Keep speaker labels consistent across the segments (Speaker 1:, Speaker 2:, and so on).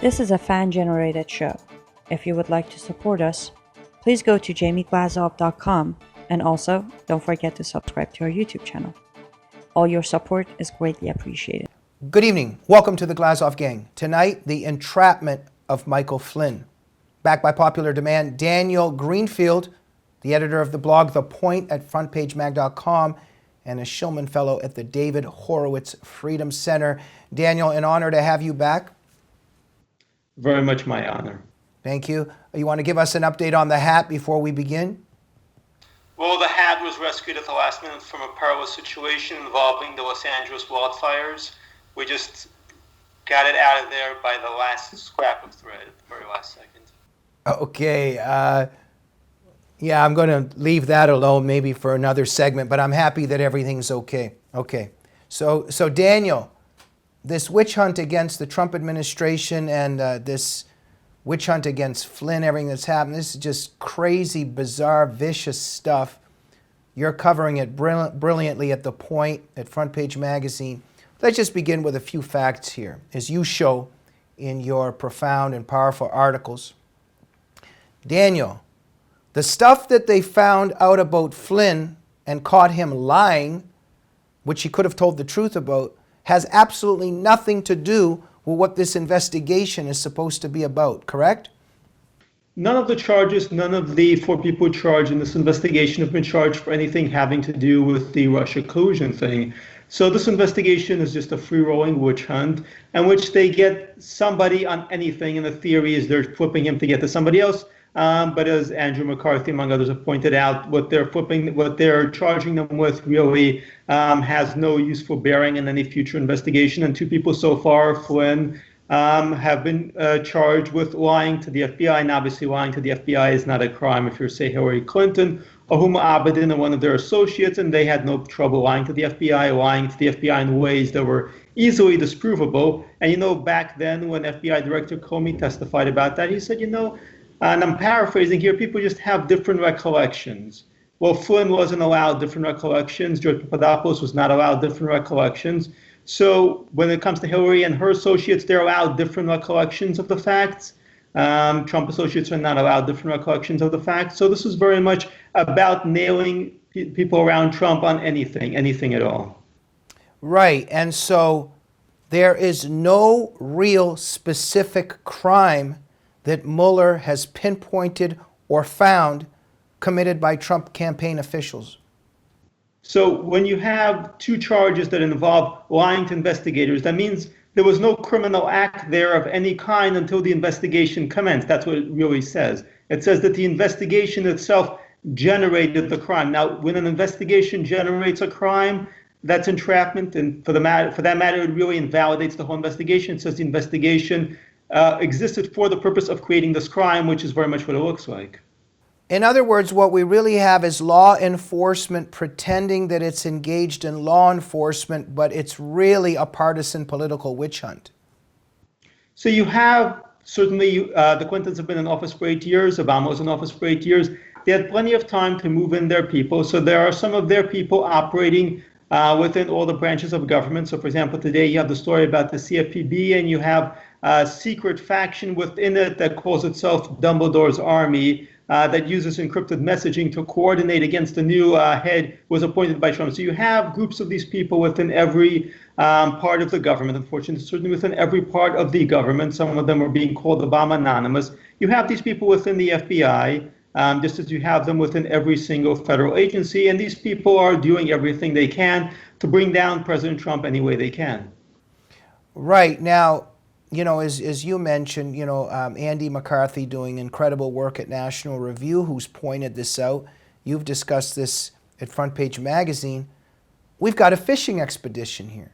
Speaker 1: This is a fan-generated show. If you would like to support us, please go to jamieglazov.com and also don't forget to subscribe to our YouTube channel. All your support is greatly appreciated.
Speaker 2: Good evening. Welcome to the Glazov Gang. Tonight, the entrapment of Michael Flynn. Backed by popular demand, Daniel Greenfield, the editor of the blog The Point at frontpagemag.com and a Shillman Fellow at the David Horowitz Freedom Center. Daniel, an honor to have you back.
Speaker 3: Very much my honor.
Speaker 2: Thank you. You want to give us an update on the hat before we begin?
Speaker 3: Well, the hat was rescued at the last minute from a perilous situation involving the Los Angeles wildfires. We just got it out of there by the last scrap of thread at the very last second.
Speaker 2: Okay. Yeah, I'm going to leave that alone maybe for another segment, but I'm happy that everything's okay. Okay. So Daniel, this witch hunt against the Trump administration and this witch hunt against Flynn, everything that's happened, this is just crazy, bizarre, vicious stuff. You're covering it brilliantly at The Point, at Front Page Magazine. Let's just begin with a few facts here, as you show in your profound and powerful articles. Daniel, the stuff that they found out about Flynn and caught him lying, which he could have told the truth about, has absolutely nothing to do with what this investigation is supposed to be about, correct?
Speaker 3: None of the charges, none of the four people charged in this investigation have been charged for anything having to do with the Russia collusion thing. So this investigation is just a free-rolling witch hunt in which they get somebody on anything, and the theory is they're flipping him to get to somebody else. But as Andrew McCarthy, among others, have pointed out, what they're charging them with really has no useful bearing in any future investigation. And two people so far, Flynn, have been charged with lying to the FBI. And obviously lying to the FBI is not a crime if you're, say, Hillary Clinton or Huma Abedin or one of their associates, and they had no trouble lying to the FBI in ways that were easily disprovable. And, back then when FBI Director Comey testified about that, he said, and I'm paraphrasing here, people just have different recollections. Well, Flynn wasn't allowed different recollections. George Papadopoulos was not allowed different recollections. So when it comes to Hillary and her associates, they're allowed different recollections of the facts. Trump associates are not allowed different recollections of the facts. So this is very much about nailing people around Trump on anything at all.
Speaker 2: Right. And so there is no real specific crime that Mueller has pinpointed or found committed by Trump campaign officials.
Speaker 3: So when you have two charges that involve lying to investigators, that means there was no criminal act there of any kind until the investigation commenced. That's what it really says. It says that the investigation itself generated the crime. Now, when an investigation generates a crime, that's entrapment, and for that matter, it really invalidates the whole investigation. It says the investigation existed for the purpose of creating this crime, which is very much what it looks like.
Speaker 2: In other words, what we really have is law enforcement pretending that it's engaged in law enforcement, but it's really a partisan political witch hunt.
Speaker 3: So you have, certainly, the Clintons have been in office for 8 years, Obama was in office for 8 years. They had plenty of time to move in their people. So there are some of their people operating within all the branches of government. So, for example, today you have the story about the CFPB, and you have a secret faction within it that calls itself Dumbledore's Army that uses encrypted messaging to coordinate against the new head who was appointed by Trump. So you have groups of these people within every part of the government, unfortunately, certainly within every part of the government. Some of them are being called Obama Anonymous. You have these people within the FBI, just as you have them within every single federal agency. And these people are doing everything they can to bring down President Trump any way they can.
Speaker 2: Right. Now, as you mentioned, Andy McCarthy doing incredible work at National Review, who's pointed this out. You've discussed this at Front Page Magazine. We've got a fishing expedition here.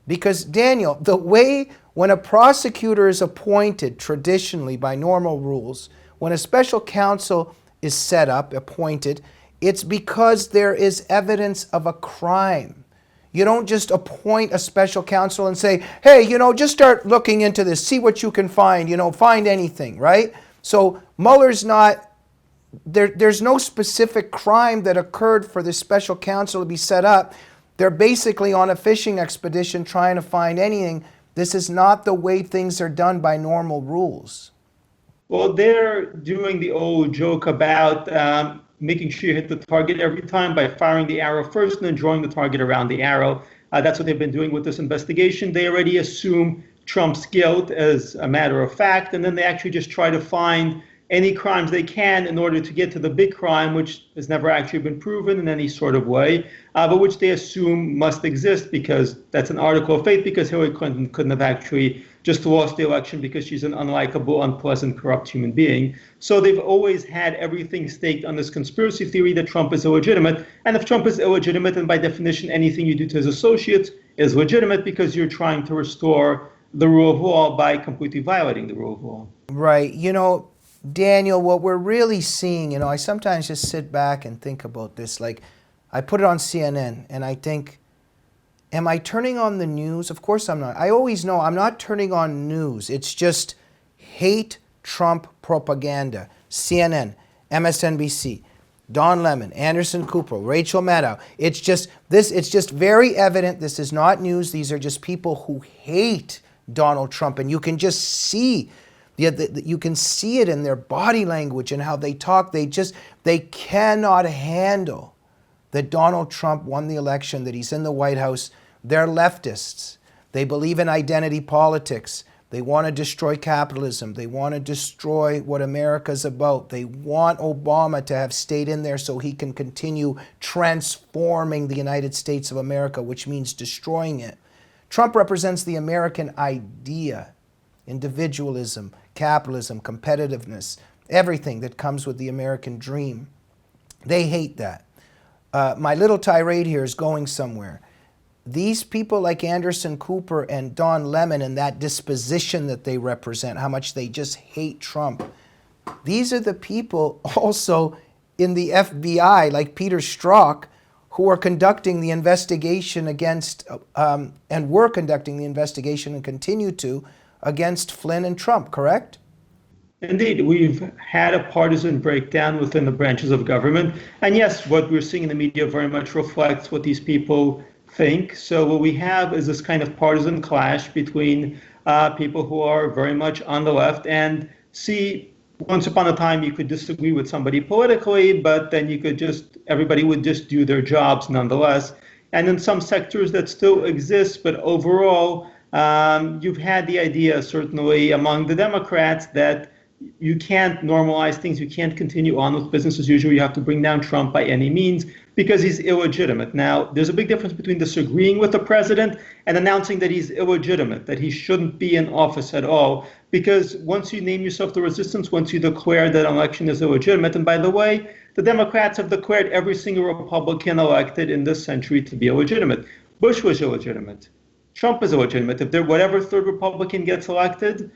Speaker 2: Because, Daniel, the way when a prosecutor is appointed traditionally by normal rules, when a special counsel is set up, appointed, it's because there is evidence of a crime. You don't just appoint a special counsel and say, hey, just start looking into this, see what you can find, find anything, right? So Mueller's not, there's no specific crime that occurred for this special counsel to be set up. They're basically on a fishing expedition trying to find anything This is not the way things are done by normal rules.
Speaker 3: Well, they're doing the old joke about making sure you hit the target every time by firing the arrow first and then drawing the target around the arrow. That's what they've been doing with this investigation. They already assume Trump's guilt as a matter of fact, and then they actually just try to find any crimes they can in order to get to the big crime, which has never actually been proven in any sort of way, but which they assume must exist because that's an article of faith, because Hillary Clinton couldn't have actually just lost the election because she's an unlikable, unpleasant, corrupt human being. So they've always had everything staked on this conspiracy theory that Trump is illegitimate. And if Trump is illegitimate, then by definition, anything you do to his associates is legitimate because you're trying to restore the rule of law by completely violating the rule of law.
Speaker 2: Right. Daniel, what we're really seeing, I sometimes just sit back and think about this. Like, I put it on CNN and I think, am I turning on the news? Of course I'm not. I always know I'm not turning on news. It's just hate Trump propaganda. CNN, MSNBC, Don Lemon, Anderson Cooper, Rachel Maddow. It's just very evident. This is not news. These are just people who hate Donald Trump. And you can just see, you can see it in their body language and how they talk. They cannot handle that Donald Trump won the election, that he's in the White House. They're leftists. They believe in identity politics. They want to destroy capitalism. They want to destroy what America's about. They want Obama to have stayed in there so he can continue transforming the United States of America, which means destroying it. Trump represents the American idea, individualism, capitalism, competitiveness, everything that comes with the American dream. They hate that. My little tirade here is going somewhere. These people like Anderson Cooper and Don Lemon and that disposition that they represent, how much they just hate Trump, these are the people also in the FBI, like Peter Strzok, who are conducting the investigation against, and were conducting the investigation and continue to, against Flynn and Trump, correct?
Speaker 3: Indeed, we've had a partisan breakdown within the branches of government. And yes, what we're seeing in the media very much reflects what these people think. So what we have is this kind of partisan clash between people who are very much on the left and see, once upon a time you could disagree with somebody politically, but then everybody would just do their jobs nonetheless. And in some sectors that still exist, but overall, you've had the idea, certainly among the Democrats, that you can't normalize things. You can't continue on with business as usual. You have to bring down Trump by any means because he's illegitimate. Now, there's a big difference between disagreeing with the president and announcing that he's illegitimate, that he shouldn't be in office at all. Because once you name yourself the resistance, once you declare that an election is illegitimate, and by the way, the Democrats have declared every single Republican elected in this century to be illegitimate. Bush was illegitimate. Trump is illegitimate. If whatever third Republican gets elected,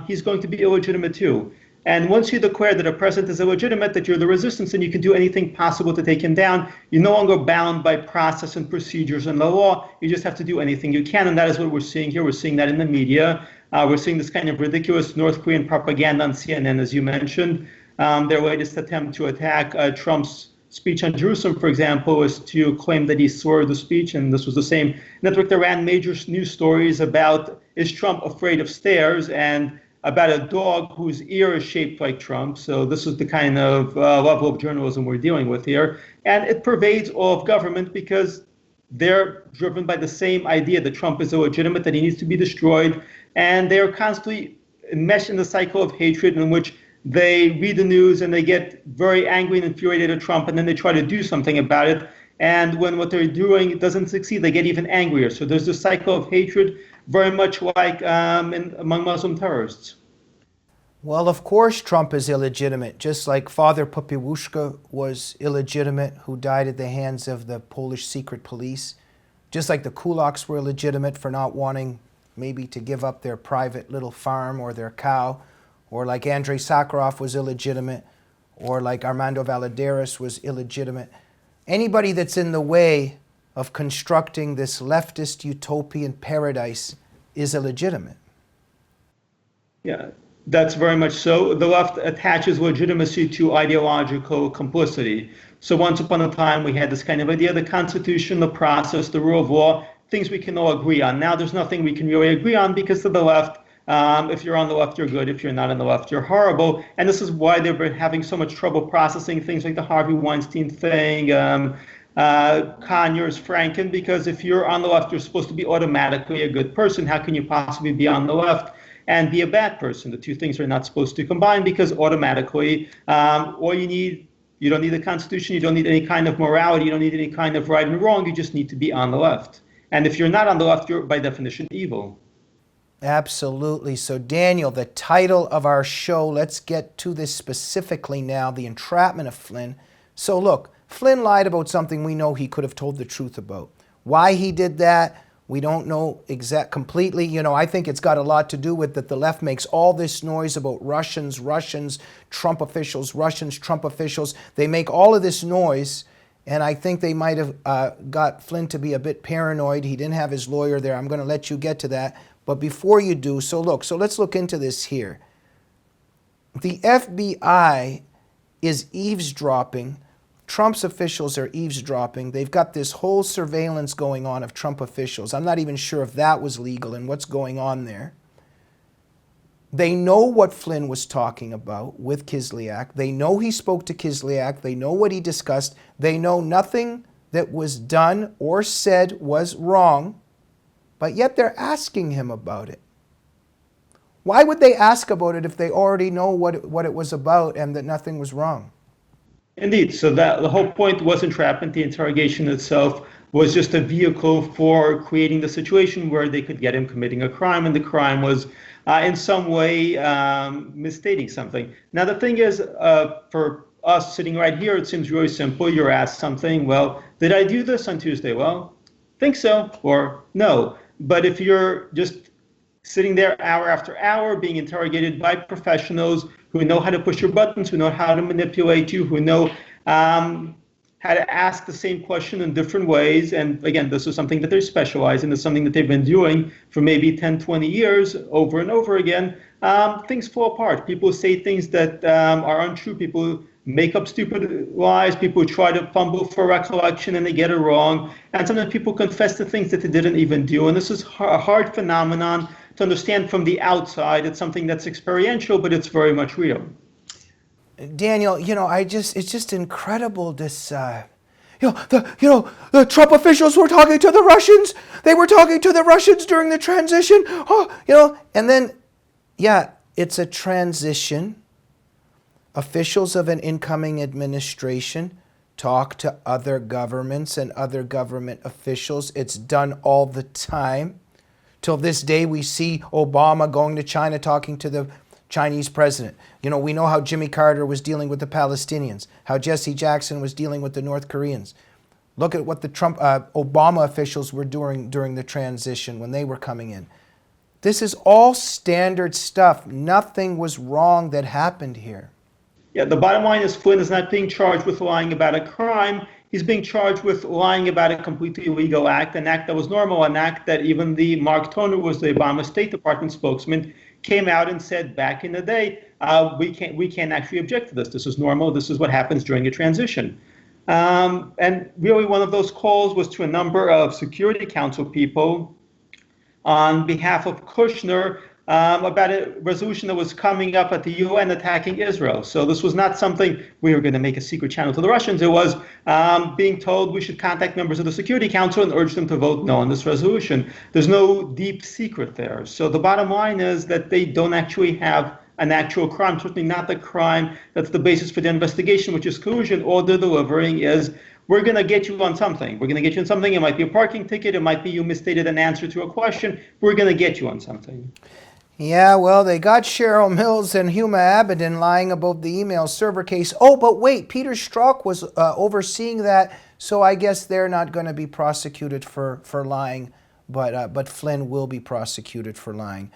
Speaker 3: he's going to be illegitimate too. And once you declare that a president is illegitimate, that you're the resistance, and you can do anything possible to take him down, you're no longer bound by process and procedures and the law. You just have to do anything you can, and that is what we're seeing here. We're seeing that in the media. We're seeing this kind of ridiculous North Korean propaganda on CNN, as you mentioned. Their latest attempt to attack Trump's speech on Jerusalem, for example, was to claim that he slurred the speech, and this was the same network that ran major news stories about, is Trump afraid of stairs, and about a dog whose ear is shaped like Trump. So this is the kind of level of journalism we're dealing with here. And it pervades all of government because they're driven by the same idea that Trump is illegitimate, that he needs to be destroyed, and they're constantly enmeshed in the cycle of hatred in which they read the news and they get very angry and infuriated at Trump, and then they try to do something about it. And when what they're doing doesn't succeed, they get even angrier. So there's this cycle of hatred, very much like among Muslim terrorists.
Speaker 2: Well, of course Trump is illegitimate, just like Father Popiełuszka was illegitimate, who died at the hands of the Polish secret police. Just like the Kulaks were illegitimate for not wanting maybe to give up their private little farm or their cow. Or like Andrei Sakharov was illegitimate, or like Armando Valadares was illegitimate. Anybody that's in the way of constructing this leftist utopian paradise is illegitimate.
Speaker 3: Yeah, that's very much so. The left attaches legitimacy to ideological complicity. So once upon a time, we had this kind of idea, the Constitution, the process, the rule of law, things we can all agree on. Now there's nothing we can really agree on because to the left, if you're on the left, you're good. If you're not on the left, you're horrible. And this is why they've been having so much trouble processing things like the Harvey Weinstein thing, Conyers, Franken, because if you're on the left, you're supposed to be automatically a good person. How can you possibly be on the left and be a bad person? The two things are not supposed to combine because automatically all you don't need the Constitution, you don't need any kind of morality, you don't need any kind of right and wrong, you just need to be on the left. And if you're not on the left, you're by definition evil.
Speaker 2: Absolutely. So Daniel, the title of our show, let's get to this specifically now, the entrapment of Flynn. So look, Flynn lied about something we know he could have told the truth about. Why he did that, we don't know completely. You know, I think it's got a lot to do with that the left makes all this noise about Russians, Trump officials, Russians, Trump officials. They make all of this noise, and I think they might have got Flynn to be a bit paranoid. He didn't have his lawyer there. I'm going to let you get to that. But before you do, so let's look into this here. The FBI is eavesdropping. Trump's officials are eavesdropping. They've got this whole surveillance going on of Trump officials. I'm not even sure if that was legal and what's going on there. They know what Flynn was talking about with Kislyak. They know he spoke to Kislyak. They know what he discussed. They know nothing that was done or said was wrong, but yet they're asking him about it. Why would they ask about it if they already know what it was about and that nothing was wrong?
Speaker 3: Indeed. So that the whole point was entrapment. The interrogation itself was just a vehicle for creating the situation where they could get him committing a crime, and the crime was in some way misstating something. Now, the thing is, for us sitting right here, it seems really simple. You're asked something, well, did I do this on Tuesday? Well, think so, or no. But if you're just sitting there hour after hour being interrogated by professionals who know how to push your buttons, who know how to manipulate you, who know how to ask the same question in different ways. And again, this is something that they're specialized in. It's something that they've been doing for maybe 10, 20 years over and over again. Things fall apart. People say things that are untrue. People make up stupid lies. People try to fumble for recollection and they get it wrong. And sometimes people confess to things that they didn't even do. And this is a hard phenomenon to understand from the outside. It's something that's experiential, but it's very much real.
Speaker 2: Daniel, it's just incredible this, the Trump officials were talking to the Russians. They were talking to the Russians during the transition. And then, it's a transition. Officials of an incoming administration talk to other governments and other government officials. It's done all the time. Till this day, we see Obama going to China talking to the Chinese president. We know how Jimmy Carter was dealing with the Palestinians, how Jesse Jackson was dealing with the North Koreans. Look at what the Obama officials were doing during the transition when they were coming in. This is all standard stuff. Nothing was wrong that happened here.
Speaker 3: Yeah, the bottom line is Flynn is not being charged with lying about a crime. He's being charged with lying about a completely illegal act, an act that was normal, an act that even the Mark Toner, was the Obama State Department spokesman, came out and said back in the day, we can't actually object to this. This is normal. This is what happens during a transition. And really one of those calls was to a number of Security Council people on behalf of Kushner about a resolution that was coming up at the UN attacking Israel. So this was not something we were going to make a secret channel to the Russians. It was being told we should contact members of the Security Council and urge them to vote no on this resolution. There's no deep secret there. So the bottom line is that they don't actually have an actual crime, certainly not the crime that's the basis for the investigation, which is collusion. All they're delivering is, we're going to get you on something. We're going to get you on something. It might be a parking ticket. It might be you misstated an answer to a question. We're going to get you on something.
Speaker 2: Yeah, well, they got Cheryl Mills and Huma Abedin lying about the email server case. Oh, but wait, Peter Strzok was overseeing that, so I guess they're not going to be prosecuted for lying, but Flynn will be prosecuted for lying.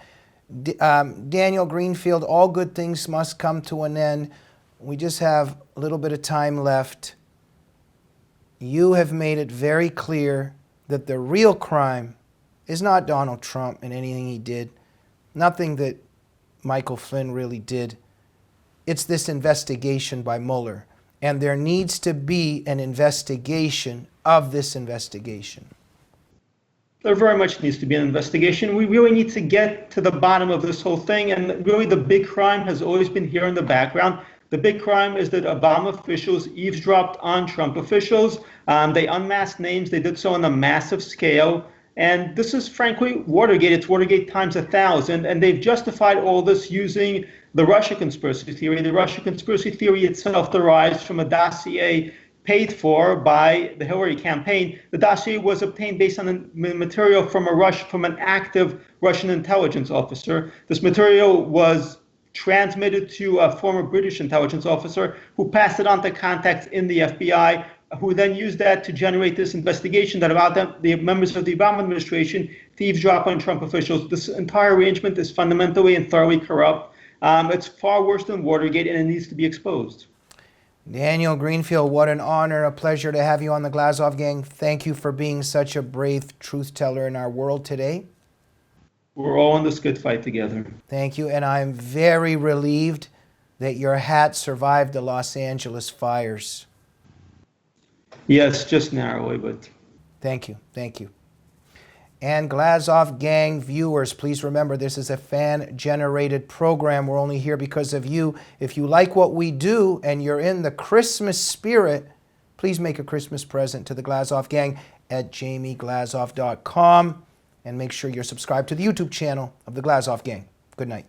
Speaker 2: Daniel Greenfield, all good things must come to an end. We just have a little bit of time left. You have made it very clear that the real crime is not Donald Trump and anything he did. Nothing that Michael Flynn really did. It's this investigation by Mueller. And there needs to be an investigation of this investigation.
Speaker 3: There very much needs to be an investigation. We really need to get to the bottom of this whole thing. And really, the big crime has always been here in the background. The big crime is that Obama officials eavesdropped on Trump officials. They unmasked names. They did so on a massive scale. And this is, frankly, Watergate. It's Watergate times 1,000. And they've justified all this using the Russia conspiracy theory. The Russia conspiracy theory itself derives from a dossier paid for by the Hillary campaign. The dossier was obtained based on material from an active Russian intelligence officer. This material was transmitted to a former British intelligence officer who passed it on to contacts in the FBI, who then used that to generate this investigation that allowed the members of the Obama administration to eavesdrop on Trump officials. This entire arrangement is fundamentally and thoroughly corrupt. It's far worse than Watergate, and it needs to be exposed.
Speaker 2: Daniel Greenfield, what an honor, a pleasure to have you on the Glazov Gang. Thank you for being such a brave truth teller in our world today.
Speaker 3: We're all in this good fight together.
Speaker 2: Thank you, and I'm very relieved that your hat survived the Los Angeles fires.
Speaker 3: Yes, just narrowly, but...
Speaker 2: Thank you, thank you. And Glazov Gang viewers, please remember this is a fan-generated program. We're only here because of you. If you like what we do and you're in the Christmas spirit, please make a Christmas present to the Glazov Gang at jamieglazoff.com and make sure you're subscribed to the YouTube channel of the Glazov Gang. Good night.